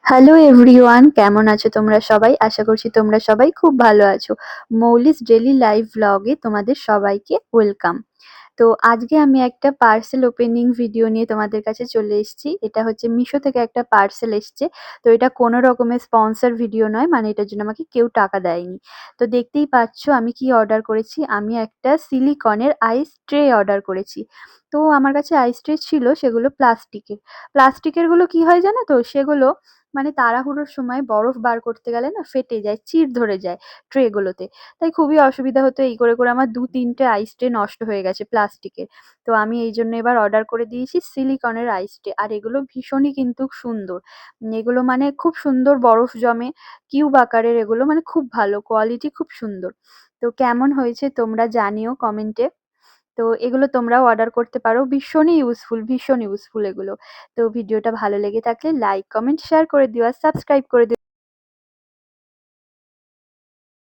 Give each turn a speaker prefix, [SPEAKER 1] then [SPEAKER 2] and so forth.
[SPEAKER 1] Hello everyone, কেমন আছো তোমরা সবাই? আশা করছি তোমরা সবাই খুব ভালো আছো। মৌলিস ডেইলি লাইভ ভ্লগে তোমাদের সবাইকে ওয়েলকাম। তো আজকে আমি একটা পার্সেল ওপেনিং ভিডিও নিয়ে তোমাদের কাছে চলে এসেছি। এটা হচ্ছে মিশো থেকে একটা পার্সেল এসছে। তো এটা কোনো রকমের স্পন্সর ভিডিও নয়, মানে এটার জন্য আমাকে কেউ টাকা দেয়নি। তো দেখতেই পাচ্ছ আমি কি অর্ডার করেছি। আমি একটা সিলিকনের আইস ট্রে অর্ডার করেছি। তো আমার কাছে আইস ট্রে ছিল, সেগুলো প্লাস্টিকের। প্লাস্টিকের গুলো কি হয় জানো তো, সেগুলো মানে তাড়াহুড়োর সময় বরফ বার করতে গেলে না ফেটে যায়, চিড় ধরে যায় ট্রে গুলোতে। তাই খুবই অসুবিধা হতো, এই করে করে আমার ২-৩টে আইস ট্রে নষ্ট হয়ে গেছে প্লাস্টিকের। তো আমি এই জন্য এবার অর্ডার করে দিয়েছি সিলিকনের আইস ট্রে। আর এগুলো ভীষণই কিন্তু সুন্দর। এগুলো মানে খুব সুন্দর বরফ জমে, কিউব আকারের এগুলো, মানে খুব ভালো কোয়ালিটি, খুব সুন্দর। তো কেমন হয়েছে তোমরা জানিও কমেন্টে। তো এগুলো তোমরাও অর্ডার করতে পারো, ভীষণই ইউজফুল, ভীষণ ইউজফুল এগুলো। তো ভিডিওটা ভালো লেগে থাকলে লাইক, কমেন্ট, শেয়ার করে দিও আর সাবস্ক্রাইব করে দিও।